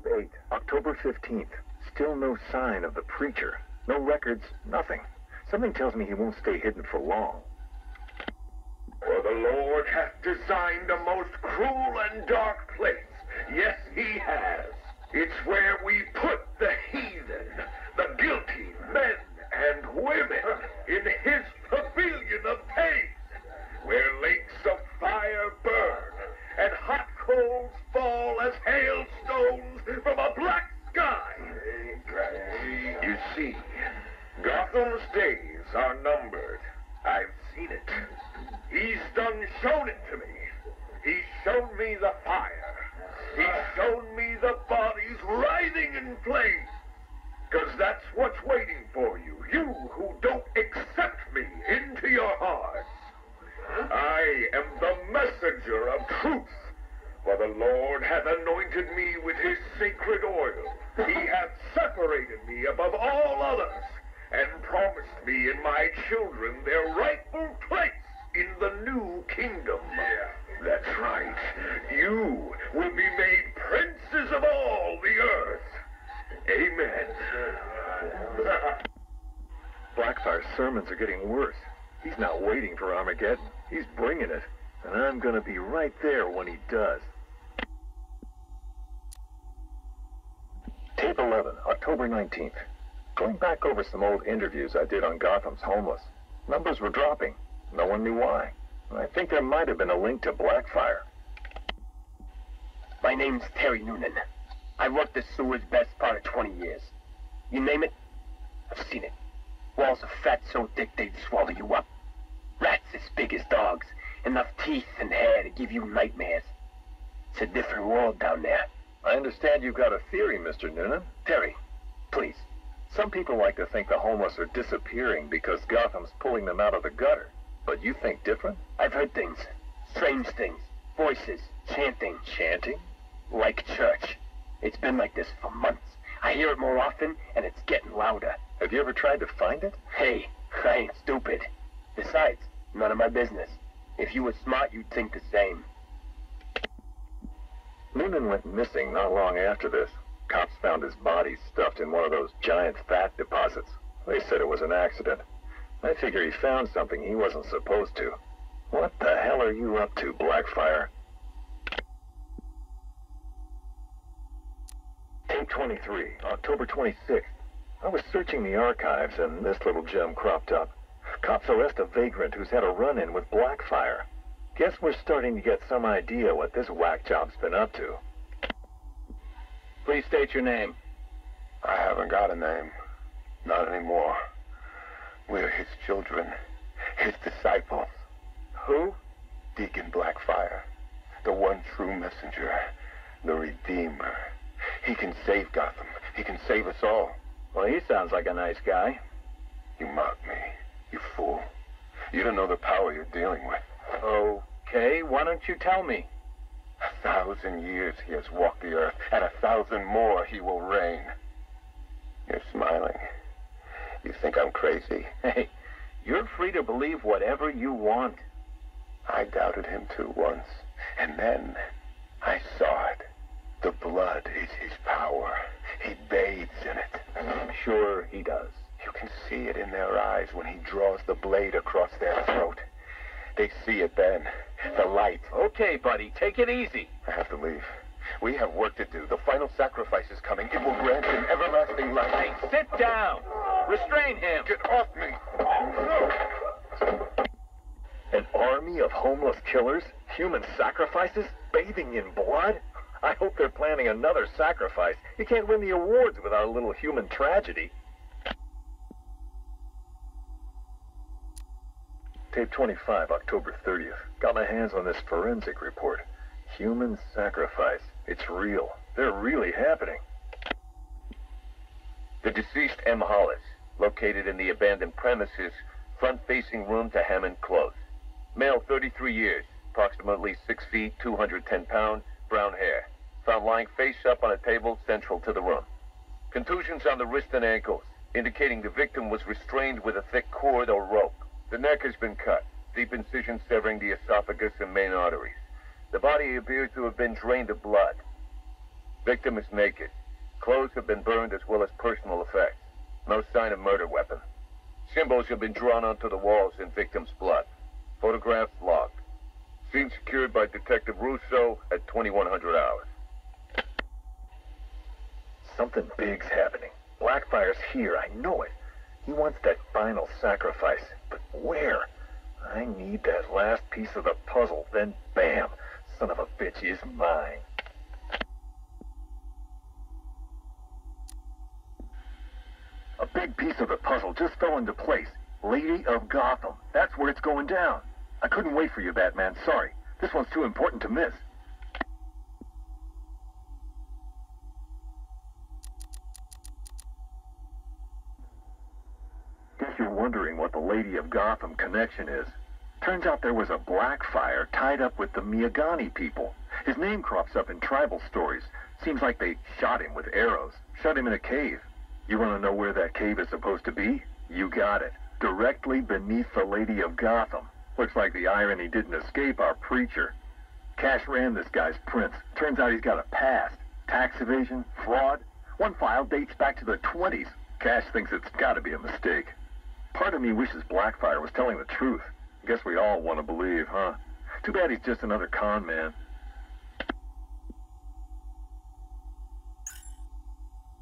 Tape 8, October 15th. Still no sign of the preacher. No records, nothing. Something tells me he won't stay hidden for long. For the Lord hath designed a most cruel and dark place. Yes, he has. It's where we put the heathen, the guilty men and women in his pavilion of pain, where lakes of fire burn and hot coals fall as hailstones from a black sky. You see, Gotham's days are numbered. I've seen it. He's done shown it to me. He's shown me the fire. He's shown me the bodies writhing in flames. 'Cause that's what's waiting for you, you who don't accept me into your hearts. I am the messenger of truth, for the Lord hath anointed me with his sacred oil. He hath separated me above all others, and promised me and my children their rightful place in the new kingdom. That's right. You will be made princes of all the earth. Amen. Blackfire's sermons are getting worse. He's not waiting for Armageddon. He's bringing it. And I'm going to be right there when he does. Tape 11, October 19th. Going back over some old interviews I did on Gotham's homeless. Numbers were dropping. No one knew why. I think there might have been a link to Blackfire. My name's Terry Noonan. I worked the sewers best part of 20 years. You name it, I've seen it. Walls of fat so thick they'd swallow you up. Rats as big as dogs. Enough teeth and hair to give you nightmares. It's a different world down there. I understand you've got a theory, Mr. Noonan. Terry, please. Some people like to think the homeless are disappearing because Gotham's pulling them out of the gutter. But you think different? I've heard things. Strange things. Voices. Chanting. Chanting? Like church. It's been like this for months. I hear it more often, and it's getting louder. Have you ever tried to find it? Hey, I ain't stupid. Besides, none of my business. If you were smart, you'd think the same. Noonan went missing not long after this. Cops found his body stuffed in one of those giant fat deposits. They said it was an accident. I figure he found something he wasn't supposed to. What the hell are you up to, Blackfire? Tape 23, October 26th. I was searching the archives and this little gem cropped up. Cops arrest a vagrant who's had a run-in with Blackfire. Guess we're starting to get some idea what this whack job's been up to. Please state your name. I haven't got a name. Not anymore. We're his children. His disciples. Who? Deacon Blackfire. The one true messenger. The Redeemer. He can save Gotham. He can save us all. Well, he sounds like a nice guy. You mock me, you fool. You don't know the power you're dealing with. Okay, why don't you tell me? 1,000 years he has walked the earth, and 1,000 more he will reign. You're smiling. You think I'm crazy? Hey, you're free to believe whatever you want. I doubted him too once, and then I saw it. The blood is his power. He bathes in it. I'm sure he does. You can see it in their eyes when he draws the blade across their throat. They see it then. The light. Okay, buddy, take it easy. I have to leave. We have work to do. The final sacrifice is coming. It will grant him everlasting life. Hey, sit down. Restrain him. Get off me. An army of homeless killers? Human sacrifices? Bathing in blood? I hope they're planning another sacrifice. You can't win the awards with our little human tragedy. Tape 25, October 30th. Got my hands on this forensic report. Human sacrifice. It's real. They're really happening. The deceased M. Hollis, located in the abandoned premises, front-facing room to Hammond Close. Male, 33 years, approximately 6 feet, 210 pounds, brown hair. Found lying face up on a table central to the room. Contusions on the wrist and ankles, indicating the victim was restrained with a thick cord or rope. The neck has been cut, deep incision severing the esophagus and main arteries. The body appears to have been drained of blood. Victim is naked. Clothes have been burned as well as personal effects. No sign of murder weapon. Symbols have been drawn onto the walls in victim's blood. Photographs logged. Scene secured by Detective Russo at 2100 hours. Something big's happening. Blackfire's here, I know it. He wants that final sacrifice, but where? I need that last piece of the puzzle, then bam, son of a bitch is mine. A big piece of the puzzle just fell into place. Lady of Gotham. That's where it's going down. I couldn't wait for you, Batman. Sorry. This one's too important to miss. Guess you're wondering what the Lady of Gotham connection is. Turns out there was a Blackfire tied up with the Miyagani people. His name crops up in tribal stories. Seems like they shot him with arrows, shut him in a cave. You want to know where that cave is supposed to be? You got it. Directly beneath the Lady of Gotham. Looks like the irony didn't escape our preacher. Cash ran this guy's prints. Turns out he's got a past. Tax evasion, fraud. One file dates back to the 20s. Cash thinks it's got to be a mistake. Part of me wishes Blackfire was telling the truth. Guess we all want to believe, huh? Too bad he's just another con man.